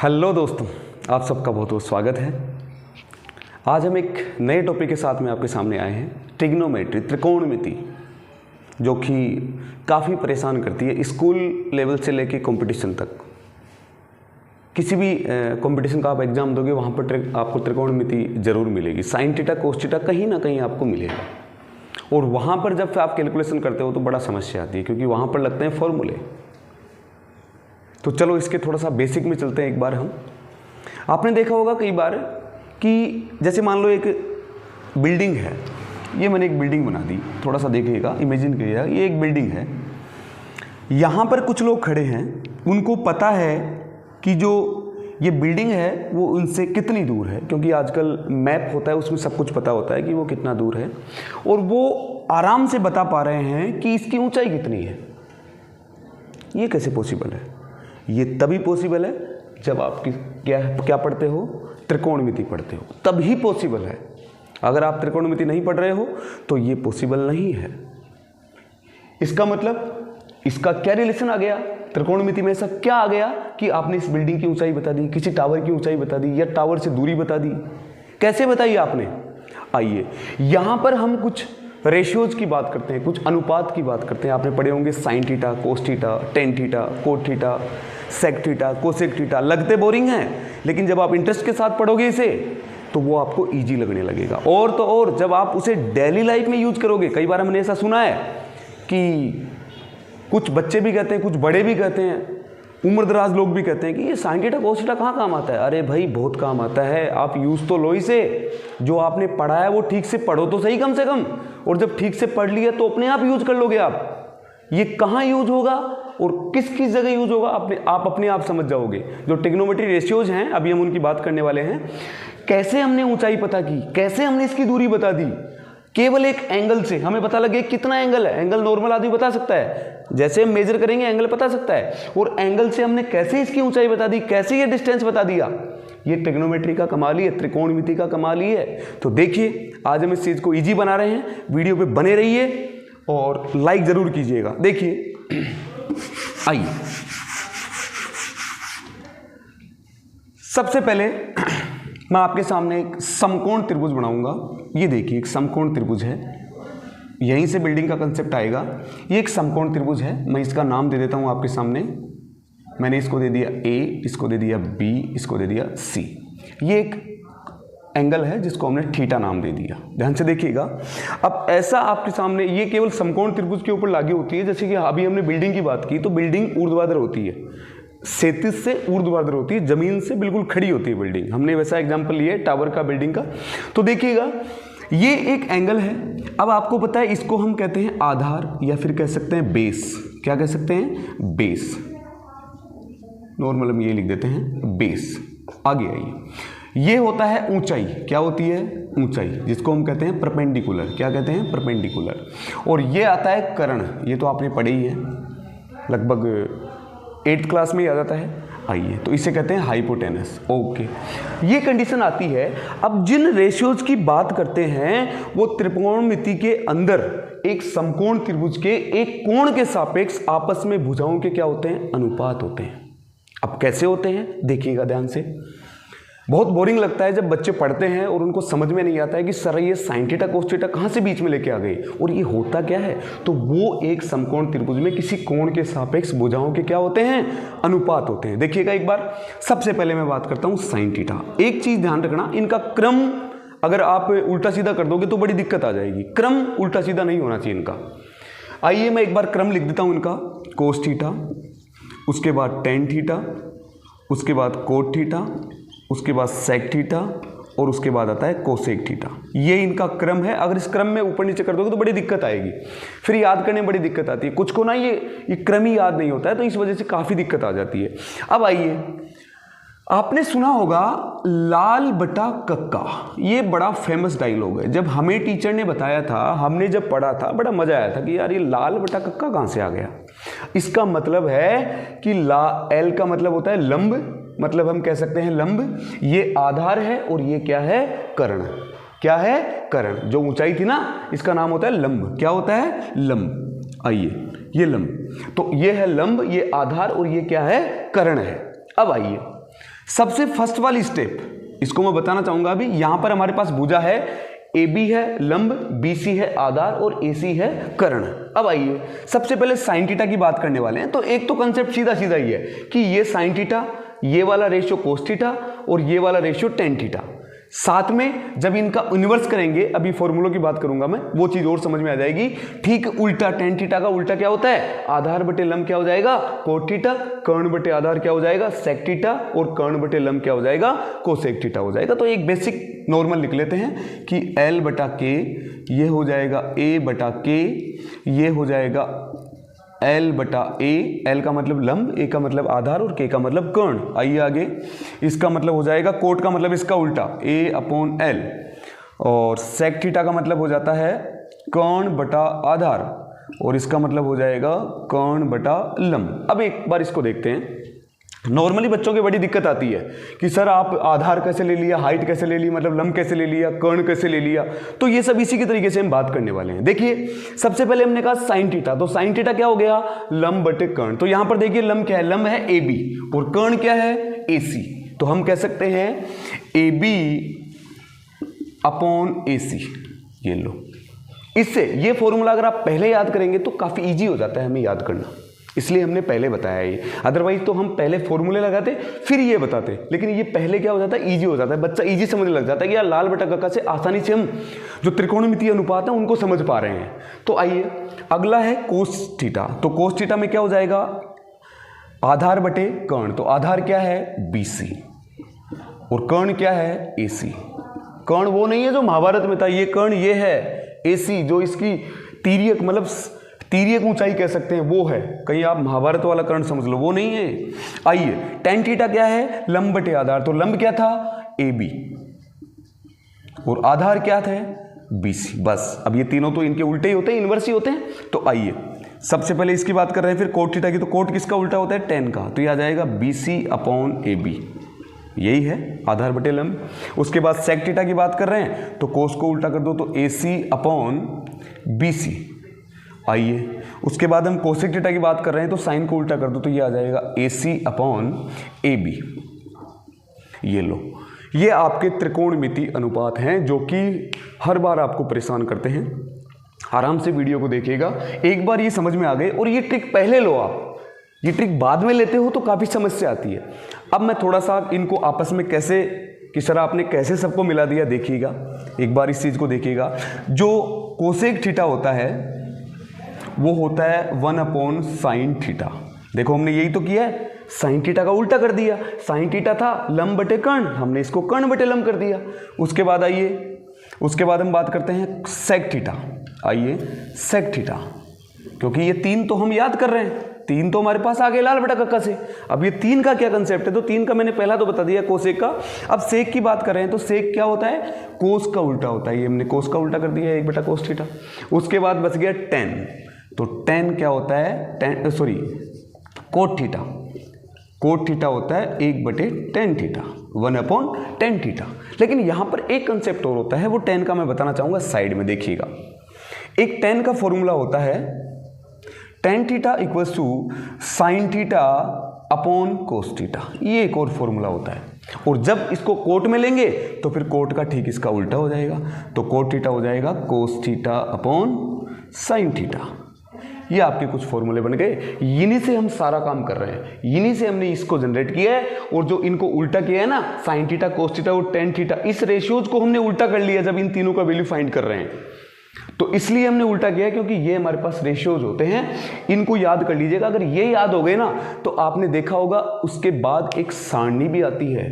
Hello दोस्तों, आप सबका बहुत बहुत स्वागत है। आज हम एक नए टॉपिक के साथ में आपके सामने आए हैं, ट्रिग्नोमेट्री, त्रिकोणमिति, जो कि काफ़ी परेशान करती है स्कूल लेवल से लेके कंपटीशन तक। किसी भी कंपटीशन का आप एग्जाम दोगे वहाँ पर आपको त्रिकोणमिति जरूर मिलेगी। साइन थीटा कोस थीटा कहीं ना कहीं आपको मिलेगा, और वहाँ पर जब आप कैलकुलेशन करते हो तो बड़ा समस्या आती है, क्योंकि वहाँ पर लगते हैं फॉर्मूले। तो चलो इसके थोड़ा सा बेसिक में चलते हैं एक बार हम। आपने देखा होगा कई बार कि जैसे मान लो एक बिल्डिंग है, ये मैंने एक बिल्डिंग बना दी, थोड़ा सा देखिएगा, इमेजिन करिएगा ये एक बिल्डिंग है। यहाँ पर कुछ लोग खड़े हैं, उनको पता है कि जो ये बिल्डिंग है वो उनसे कितनी दूर है, क्योंकि आजकल मैप होता है उसमें सब कुछ पता होता है कि वो कितना दूर है, और वो आराम से बता पा रहे हैं कि इसकी ऊंचाई कितनी है। ये कैसे पॉसिबल है? ये तभी पॉसिबल है जब आप क्या पढ़ते हो, त्रिकोणमिति पढ़ते हो, तभी पॉसिबल है। अगर आप त्रिकोणमिति नहीं पढ़ रहे हो तो ये पॉसिबल नहीं है। इसका मतलब इसका क्या रिलेशन आ गया? त्रिकोणमिति में ऐसा क्या आ गया कि आपने इस बिल्डिंग की ऊंचाई बता दी, किसी टावर की ऊंचाई बता दी, या टावर से दूरी बता दी? कैसे बताई आपने? आइए यहां पर हम कुछ रेशियोज की बात करते हैं, कुछ अनुपात की बात करते हैं। आपने पढ़े होंगे sine theta, cos theta, tan theta, cot theta, sec theta, cosec theta. लगते बोरिंग हैं, लेकिन जब आप इंटरेस्ट के साथ पढ़ोगे इसे तो वो आपको इजी लगने लगेगा। और तो और जब आप उसे डेली लाइफ में यूज करोगे, कई बार हमने ऐसा सुना है कि कुछ बच्चे भी कहते हैं, कुछ बड़े भी कहते हैं, उम्रदराज लोग भी कहते हैं कि ये साइन थीटा कोस थीटा कहाँ काम आता है। अरे भाई बहुत काम आता है, आप यूज़ तो लो ही से। जो आपने पढ़ा है वो ठीक से पढ़ो तो सही कम से कम, और जब ठीक से पढ़ लिया तो अपने आप यूज कर लोगे आप। ये कहाँ यूज होगा और किस किस जगह यूज होगा आप अपने आप समझ जाओगे। जो ट्रिग्नोमेट्री रेशियोज हैं, अभी हम उनकी बात करने वाले हैं। कैसे हमने ऊंचाई पता की, कैसे हमने इसकी दूरी बता दी, केवल एक एंगल से हमें पता लगे कितना एंगल है। एंगल नॉर्मल आदमी बता सकता है, जैसे हम मेजर करेंगे एंगल पता सकता है, और एंगल से हमने कैसे इसकी ऊंचाई बता दी, कैसे ये डिस्टेंस बता दिया। ये ट्रिग्नोमेट्री का कमाल ही है, त्रिकोणमिति का कमाल ही है। तो देखिए आज हम इस चीज को इजी बना रहे हैं। वीडियो पे बने रहिए और लाइक जरूर कीजिएगा। देखिए आइए सबसे पहले मैं आपके सामने एक समकोण त्रिभुज बनाऊंगा। ये देखिए एक समकोण त्रिभुज है, यहीं से बिल्डिंग का कंसेप्ट आएगा। ये एक समकोण त्रिभुज है, मैं इसका नाम दे देता हूं आपके सामने। मैंने इसको दे दिया A, इसको दे दिया B, इसको दे दिया C। ये एक एंगल है जिसको हमने थीटा नाम दे दिया। ध्यान से देखिएगा। अब ऐसा आपके सामने, ये केवल समकोण त्रिभुज के ऊपर लागू होती है। जैसे कि अभी हमने बिल्डिंग की बात की, तो बिल्डिंग ऊर्ध्वाधर होती है, क्षैतिज से ऊर्ध्वाधर होती है, जमीन से बिल्कुल खड़ी होती है बिल्डिंग। हमने वैसा एग्जाम्पल लिया है टावर का, बिल्डिंग का। तो देखिएगा ये एक एंगल है। अब आपको पता है इसको हम कहते हैं आधार, या फिर कह सकते हैं बेस। क्या कह सकते हैं? बेस। नॉर्मल हम ये लिख देते हैं बेस। आगे आइए, ये होता है ऊंचाई। क्या होती है? ऊंचाई, जिसको हम कहते हैं परपेंडिकुलर। क्या कहते हैं? परपेंडिकुलर। और ये आता है कर्ण। ये तो आपने पढ़े ही है, लगभग 8th क्लास में ही आ जाता है। आइए, तो इसे कहते हैं हाइपोटेनस। ओके, ये कंडीशन आती है। अब जिन रेशियोज की बात करते हैं वो त्रिकोणमिति के अंदर एक समकोण त्रिभुज के एक कोण के सापेक्ष आपस में भुजाओं के क्या होते हैं? अनुपात होते हैं। अब कैसे होते हैं देखिएगा ध्यान से। बहुत बोरिंग लगता है जब बच्चे पढ़ते हैं और उनको समझ में नहीं आता है कि सर ये साइन थीटा कोस थीटा कहाँ से बीच में लेके आ गए, और ये होता क्या है। तो वो एक समकोण त्रिभुज में किसी कोण के सापेक्ष भुजाओं के क्या होते हैं? अनुपात होते हैं। देखिएगा एक बार। सबसे पहले मैं बात करता हूँ साइन थीटा। एक चीज ध्यान रखना, इनका क्रम अगर आप उल्टा सीधा कर दोगे तो बड़ी दिक्कत आ जाएगी। क्रम उल्टा सीधा नहीं होना चाहिए इनका। आइए मैं एक बार क्रम लिख देता हूँ इनका। कोस थीटा, उसके बाद टेन थीटा, उसके बाद कोट थीटा, उसके बाद सेक थीटा, और उसके बाद आता है कोसेक थीटा। ये इनका क्रम है। अगर इस क्रम में ऊपर नीचे कर दोगे तो बड़ी दिक्कत आएगी, फिर याद करने में बड़ी दिक्कत आती है। कुछ को ना ये क्रम ही याद नहीं होता है, तो इस वजह से काफ़ी दिक्कत आ जाती है। अब आइए, आपने सुना होगा लाल बटा कक्का। ये बड़ा फेमस डायलॉग है। जब हमें टीचर ने बताया था, हमने जब पढ़ा था, बड़ा मजा आया था कि यार ये लाल बटा कक्का कहाँ से आ गया। इसका मतलब है कि एल का मतलब होता है लंब, मतलब हम कह सकते हैं लंब। ये आधार है और ये क्या है? कर्ण। क्या है? कर्ण। जो ऊंचाई थी ना, इसका नाम होता है लंब। क्या होता है? लंब। आइए, ये लंब, तो ये है लंब, ये आधार, और ये क्या है? कर्ण है। अब आइए सबसे फर्स्ट वाली स्टेप इसको मैं बताना चाहूंगा। अभी यहां पर हमारे पास भुजा है, AB है लंब, BC है आधार और AC है कर्ण। अब आइए सबसे पहले साइन थीटा की बात करने वाले हैं। तो एक तो कंसेप्ट सीधा सीधा ही है कि ये साइन थीटा, ये वाला रेशियो कोस थीटा और ये वाला रेशियो टेन थीटा, साथ में जब इनका इन्वर्स करेंगे, अभी फॉर्मूलों की बात करूंगा मैं, वो चीज और समझ में आ जाएगी। ठीक उल्टा, टेन थीटा का उल्टा क्या होता है, आधार बटे लंब क्या हो जाएगा, कोट थीटा, कर्ण बटे आधार क्या हो जाएगा, सेक थीटा, और कर्ण बटे लंब क्या हो जाएगा, कोसेक थीटा हो जाएगा। तो एक बेसिक नॉर्मल लिख लेते हैं कि L बटा के ये हो जाएगा A बटा के, ये हो जाएगा L बटा A, L का मतलब लंब, A का मतलब आधार और K का मतलब कर्ण। आइए आगे, इसका मतलब हो जाएगा कोट का मतलब इसका उल्टा A अपॉन L, और सेक थीटा का मतलब हो जाता है कर्ण बटा आधार, और इसका मतलब हो जाएगा कर्ण बटा लंब। अब एक बार इसको देखते हैं। नॉर्मली बच्चों की बड़ी दिक्कत आती है कि सर आप आधार कैसे ले लिया, हाइट कैसे ले ली, मतलब लंब कैसे ले लिया, कर्ण कैसे ले लिया। तो ये सब इसी के तरीके से हम बात करने वाले हैं। देखिए सबसे पहले हमने कहा साइन थीटा, तो साइन थीटा क्या हो गया, लंब बटे कर्ण। तो यहां पर देखिए लंब क्या है, लंब है AB और कर्ण क्या है AC। तो हम कह सकते हैं AB अपॉन AC। ये लो, इससे ये फॉर्मूला अगर आप पहले याद करेंगे तो काफी इजी हो जाता है हमें याद करना, इसलिए हमने पहले बताया ये। अदरवाइज तो हम पहले फॉर्मूले लगाते फिर ये बताते, लेकिन ये पहले क्या हो जाता है, इजी हो जाता है, बच्चा इजी समझने लग जाता है कि यार लाल बटा कक्का से आसानी से हम जो त्रिकोणमितीय अनुपात है उनको समझ पा रहे हैं। तो आइए अगला है कोस थीटा। तो कोस थीटा में क्या हो जाएगा, आधार बटे कर्ण। तो आधार क्या है BC और कर्ण क्या है AC। कर्ण वो नहीं है जो महाभारत में था, ये कर्ण ये है AC, जो इसकी तिर्यक मतलब तिर्यक ऊंचाई कह सकते हैं वो है, कहीं आप महाभारत वाला कर्ण समझ लो, वो नहीं है। आइए टेन थीटा क्या है, लंब बटे आधार। तो लंब क्या था AB और आधार क्या था BC। बस अब ये तीनों तो इनके उल्टे ही होते हैं, इनवर्स ही होते हैं। तो आइए सबसे पहले इसकी बात कर रहे हैं, फिर कोट थीटा की। तो कोट किसका उल्टा होता है, टेन का। तो ये आ जाएगा BC अपॉन AB, यही है आधार बटे लंब। उसके बाद सेक थीटा की बात कर रहे हैं तो कोस को उल्टा कर दो, तो AC अपॉन BC। आइए उसके बाद हम कोसेक थीटा की बात कर रहे हैं तो साइन को उल्टा कर दो, तो ये आ जाएगा AC अपॉन AB। ये लो, ये आपके त्रिकोणमिति अनुपात हैं जो कि हर बार आपको परेशान करते हैं। आराम से वीडियो को देखिएगा, एक बार ये समझ में आ गए, और ये ट्रिक पहले लो आप, ये ट्रिक बाद में लेते हो तो काफ़ी समस्या आती है। अब मैं थोड़ा सा इनको आपस में कैसे, किस तरह आपने कैसे सबको मिला दिया देखिएगा, एक बार इस चीज़ को देखिएगा। जो कोसेक थीटा होता है वो होता है 1 अपॉन साइन थीटा। देखो हमने यही तो किया है, साइन थीटा का उल्टा कर दिया। साइन थीटा था लंब बटे कर्ण, हमने इसको कर्ण बटे लंब कर दिया। उसके बाद आइए, उसके बाद हम बात करते हैं सेक थीटा। आइए सेक थीटा, क्योंकि ये तीन तो हम याद कर रहे हैं, तीन तो हमारे पास आ गए लाल बटा कक्का से। अब ये तीन का क्या कंसेप्ट है, तो तीन का मैंने पहला तो बता दिया कोसेक का। अब सेक की बात कर रहे हैं तो सेक क्या होता है, कोस का उल्टा होता है। ये हमने कोस का उल्टा कर दिया, 1 बटा कोस थीटा। उसके बाद बच गया टेन, तो टेन क्या होता है, कोट थीटा। कोट थीटा होता है 1 बटे tan theta, 1 upon tan theta. लेकिन यहां पर एक कंसेप्ट और होता है, वो टेन का मैं बताना चाहूंगा, साइड में देखिएगा। एक टेन का फॉर्मूला होता है tan theta equals to sine theta upon cos theta, ये एक और फॉर्मूला होता है। और जब इसको कोट में लेंगे तो फिर कोट का ठीक इसका उल्टा हो जाएगा, तो कोट थीटा हो जाएगा cos theta upon sine theta. ये आपके कुछ फॉर्मूले बन गए, इन्हीं से हम सारा काम कर रहे हैं, इन्हीं से हमने इसको जनरेट किया है। और जो इनको उल्टा किया है ना, साइन थीटा, कोस थीटा और टेन थीटा, इस रेशियोज को हमने उल्टा कर लिया जब इन तीनों का वैल्यू फाइंड कर रहे हैं। तो इसलिए हमने उल्टा किया क्योंकि ये हमारे पास रेशियोज होते हैं, इनको याद कर लीजिएगा। अगर ये याद हो गए ना तो आपने देखा होगा उसके बाद एक सारणी भी आती है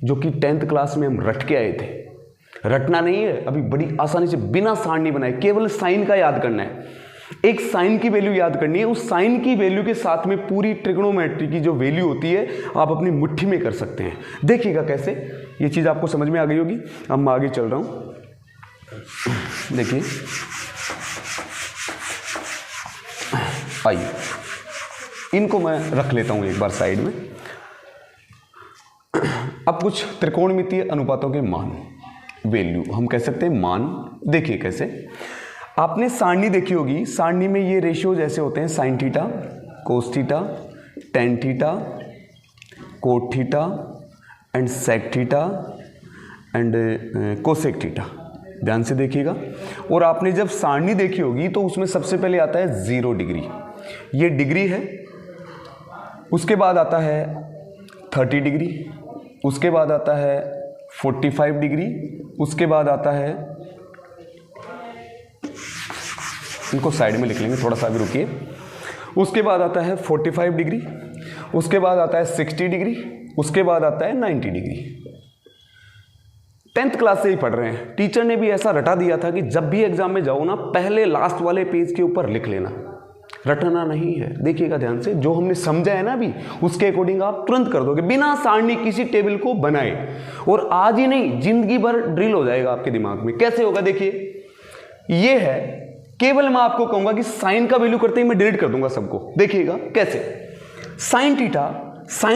जो कि 10th क्लास में हम रट के आए थे। रटना नहीं है, अभी बड़ी आसानी से बिना सारणी बनाए केवल साइन का याद करना है। एक साइन की वैल्यू याद करनी है, उस साइन की वैल्यू के साथ में पूरी ट्रिग्नोमेट्री की जो वैल्यू होती है आप अपनी मुट्ठी में कर सकते हैं। देखिएगा कैसे, ये चीज़ आपको समझ में आ गई होगी। अब मैं आगे चल रहा हूँ, देखिए आइए इनको मैं रख लेता हूँ एक बार साइड में। अब कुछ त्रिकोणमितीय अनुपातों के मान, वैल्यू हम कह सकते हैं मान। देखिए कैसे, आपने सारणी देखी होगी, सारणी में ये रेशियोज ऐसे होते हैं, sine theta, cos theta, tan theta, cot theta, and sec theta and cosec theta. ध्यान से देखिएगा। और आपने जब सारणी देखी होगी तो उसमें सबसे पहले आता है 0 डिग्री, ये डिग्री है। उसके बाद आता है 30 डिग्री, उसके बाद आता है 45 डिग्री, उसके बाद आता है, इनको साइड में लिख लेंगे, थोड़ा सा भी रुकिए। उसके बाद आता है 45 डिग्री, उसके बाद आता है 60 डिग्री, उसके बाद आता है 90 डिग्री। 10th क्लास से ही पढ़ रहे हैं। टीचर ने भी ऐसा रटा दिया था कि जब भी एग्जाम में जाओ ना, पहले लास्ट वाले पेज के ऊपर लिख लेना, रटना नहीं है। देखिएगा ध्यान से, जो हमने समझा है ना अभी, उसके अकॉर्डिंग आप तुरंत कर दोगे बिना सारणी किसी टेबल को बनाए। और आज ही नहीं, जिंदगी भर ड्रिल हो जाएगा आपके दिमाग में। कैसे होगा देखिए, ये है, केवल मैं आपको कहूंगा कि साइन का वैल्यू करते ही मैं डिलीट कर दूंगा सबको। देखिएगा कैसे, साइन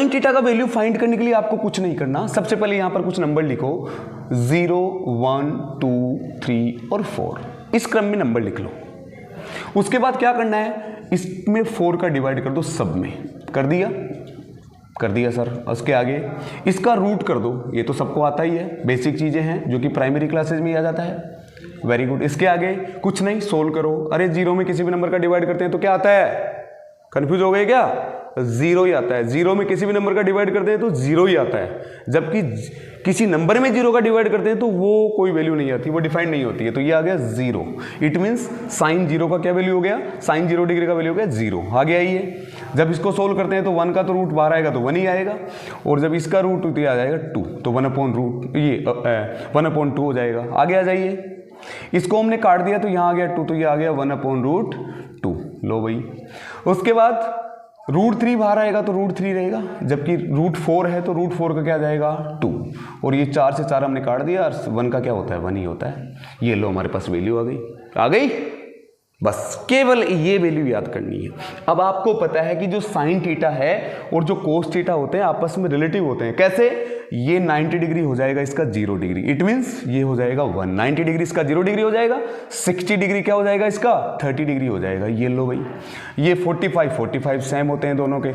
थीटा का वैल्यू फाइंड करने के लिए आपको कुछ नहीं करना। सबसे पहले यहां पर कुछ नंबर लिखो, 0, 1, 2, 3 और 4, इस क्रम में नंबर लिख लो। उसके बाद क्या करना है, इसमें 4 का डिवाइड कर दो सब में। कर दिया सर। उसके आगे इसका रूट कर दो, ये तो सबको आता ही है, बेसिक चीजें हैं जो कि प्राइमरी क्लासेज में आ जाता है। Very good. इसके आगे कुछ नहीं, सोल्व करो। अरे 0 में किसी भी नंबर का डिवाइड करते हैं तो क्या आता है, कंफ्यूज हो गए क्या, 0 ही आता है। 0 में किसी भी नंबर का डिवाइड करते हैं तो 0 ही आता है, जबकि किसी नंबर में 0 का डिवाइड करते हैं तो वो कोई वैल्यू नहीं आती, वो डिफाइंड नहीं होती है। तो ये आ गया 0। इट मीन्स साइन 0 का क्या वैल्यू हो गया, साइन 0 डिग्री का वैल्यू हो गया 0। आ गया ये। जब इसको सोल्व करते हैं तो 1 का तो रूट बाहर आएगा तो 1 ही आएगा, और जब इसका रूट आ जाएगा 2 तो 1/2 हो जाएगा। आगे आ जाइए, इसको हमने काट दिया तो यहाँ आ गया 2, तो ये आ गया 1/2। लो भाई। उसके बाद √3 बाहर आएगा तो √3 रहेगा, जबकि √4 है तो √4 का क्या जाएगा 2, और ये 4 से 4 हमने काट दिया, और 1 का क्या होता है 1 ही होता है। ये लो, हमारे पास वैल्यू आ गई। बस केवल ये वैल्यू याद करनी है। अब आपको पता है कि जो साइन थीटा है और जो कोस थीटा होते हैं आपस में रिलेटिव होते हैं। कैसे, ये 90 डिग्री हो जाएगा इसका 0 डिग्री, इट मीन्स ये हो जाएगा 1। 90 डिग्री इसका 0 डिग्री हो जाएगा, 60 डिग्री क्या हो जाएगा इसका 30 डिग्री हो जाएगा। ये लो भाई, ये 45 सेम होते हैं दोनों के।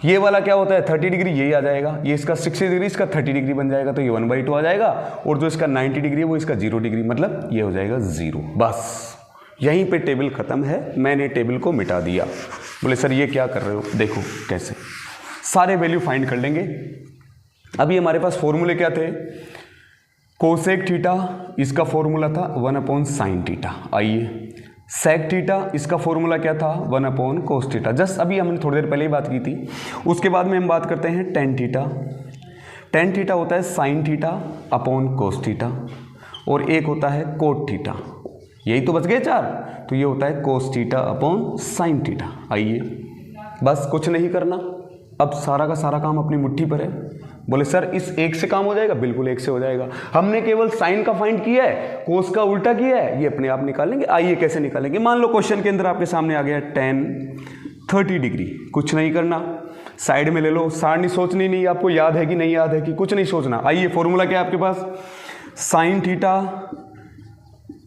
ये वाला क्या होता है 30 डिग्री, यही आ जाएगा। ये इसका 60 डिग्री इसका 30 डिग्री बन जाएगा, तो ये 1/2 आ जाएगा, और जो इसका 90 डिग्री है वो इसका 0 डिग्री, मतलब ये हो जाएगा 0। बस यहीं पे टेबल खत्म है। मैंने टेबल को मिटा दिया। बोले सर ये क्या कर रहे हो, देखो कैसे सारे वैल्यू फाइंड कर लेंगे। अभी हमारे पास फॉर्मूले क्या थे, कोसेक थीटा इसका फॉर्मूला था 1/sin थीटा। आइए, सेक थीटा इसका फॉर्मूला क्या था 1/cos थीटा। जस्ट अभी हमने थोड़ी देर पहले ही बात की थी। उसके बाद में हम बात करते हैं टेन थीटा। टेन थीटा होता है sign theta upon cos theta, और एक होता है कोट थीटा। यही तो बच गए 4, तो ये होता है cos theta upon sine theta. आइए, बस कुछ नहीं करना, अब सारा का सारा काम अपनी मुट्ठी पर है। बोले सर इस एक से काम हो जाएगा, बिल्कुल एक से हो जाएगा। हमने केवल साइन का फाइंड किया है, कोस का उल्टा किया है, ये अपने आप निकाल लेंगे। आइए कैसे निकालेंगे, मान लो क्वेश्चन के अंदर आपके सामने आ गया tan 30 डिग्री। कुछ नहीं करना, साइड में ले लो, सारणी सोचनी नहीं, आपको याद है कि नहीं याद है कि कुछ नहीं सोचना। आइए, फॉर्मूला क्या है आपके पास, साइन थीटा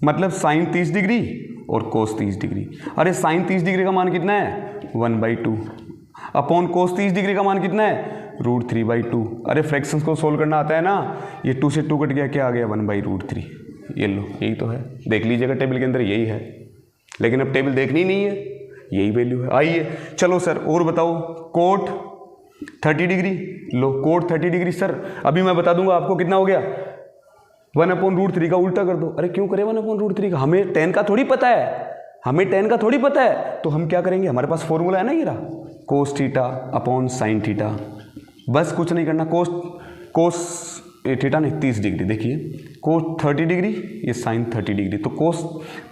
मतलब साइन 30 डिग्री और कोस 30 डिग्री। अरे साइन 30 डिग्री का मान कितना है 1/2, अपॉन कोस 30 डिग्री का मान कितना है √3/2। अरे फ्रैक्शंस को सोल्व करना आता है ना, ये 2 से 2 कट गया, क्या आ गया 1/√3। ये लो, यही तो है, देख लीजिएगा टेबल के अंदर यही है, लेकिन अब टेबल देखनी नहीं है, यही वैल्यू है। आइए चलो सर और बताओ, कोट 30 डिग्री, लो कोट 30 डिग्री। सर अभी मैं बता दूंगा आपको कितना हो गया, 1/√3 का उल्टा कर दो। अरे क्यों करें 1/√3 का, हमें tan का थोड़ी पता है, हमें tan का थोड़ी पता है, तो हम क्या करेंगे, हमारे पास फॉर्मूला है ना ये रहा, cos theta upon sine theta. बस कुछ नहीं करना, कोस थीटा नहीं 30 डिग्री, देखिए कोस 30 डिग्री, ये साइन 30 डिग्री, तो कोस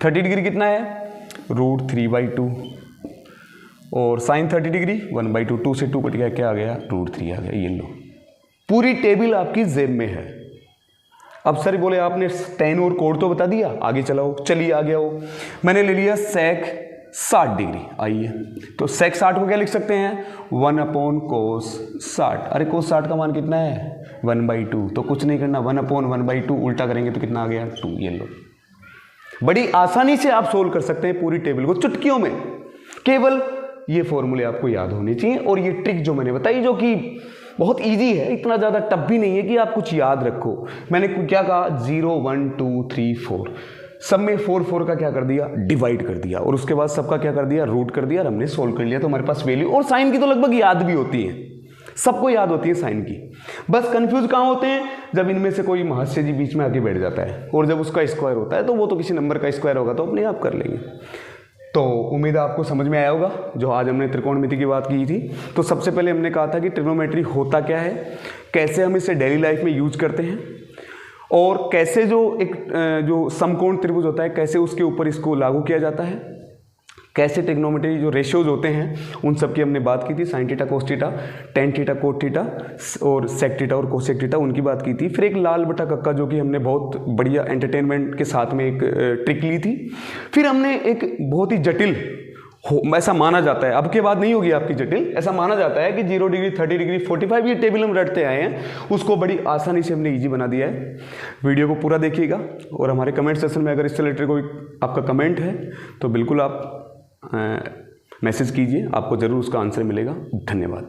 30 डिग्री कितना है √3/2, और साइन 30 डिग्री 1/2, 2 से 2 कट गया, क्या आ गया √3 आ गया। ये लो, पूरी टेबल आपकी जेब में है। अब सर बोले आपने tan और कोड तो बता दिया, आगे चलाओ। चलिए आ गया हो, मैंने ले लिया sec 60 डिग्री। आइए, तो sec 60 को क्या लिख सकते हैं 1/cos 60। अरे cos 60 का मान कितना है 1/2, तो कुछ नहीं करना, 1/1/2 उल्टा करेंगे तो कितना आ गया 2। ये लो, बड़ी आसानी से आप सोल्व कर सकते हैं पूरी टेबल को चुटकियों में। केवल ये फॉर्मूले आपको याद होने चाहिए, और ये ट्रिक जो मैंने बताई, जो कि बहुत इजी है, इतना ज़्यादा टफ भी नहीं है कि आप कुछ याद रखो। मैंने क्या कहा, 0 1 2 3 4, सब में 4 4 का क्या कर दिया, डिवाइड कर दिया, और उसके बाद सबका क्या कर दिया, रूट कर दिया, और हमने सोल्व कर लिया। तो हमारे पास वैल्यू, और साइन की तो लगभग याद भी होती है, सबको याद होती है साइन की। बस कंफ्यूज कहाँ होते हैं, जब इनमें से कोई महाशय जी बीच में आके बैठ जाता है, और जब उसका स्क्वायर होता है तो वो तो किसी नंबर का स्क्वायर होगा तो अपने आप कर लेंगे। तो उम्मीद है आपको समझ में आया होगा जो आज हमने त्रिकोणमिति की बात की थी। तो सबसे पहले हमने कहा था कि ट्रिग्नोमेट्री होता क्या है, कैसे हम इसे डेली लाइफ में यूज करते हैं, और कैसे जो समकोण त्रिभुज होता है कैसे उसके ऊपर इसको लागू किया जाता है, कैसे ट्रिग्नोमेट्री जो रेशियोज होते हैं उन सब की हमने बात की थी, sign theta cos theta, tan theta cot theta और सेक थीटा और कोसेक थीटा, उनकी बात की थी। फिर एक लाल बटा कक्का जो कि हमने बहुत बढ़िया एंटरटेनमेंट के साथ में एक ट्रिक ली थी। फिर हमने एक बहुत ही जटिल ऐसा माना जाता है, अब के बाद नहीं होगी आपकी जटिल, ऐसा माना जाता है कि 0 डिग्री 30 डिग्री 45 ये टेबल हम रटते आए हैं, उसको बड़ी आसानी से हमने इजी बना दिया है। वीडियो को पूरा देखिएगा, और हमारे कमेंट सेक्शन में अगर इससे रिलेटेड कोई आपका कमेंट है तो बिल्कुल आप मैसेज कीजिए, आपको ज़रूर उसका आंसर मिलेगा। धन्यवाद।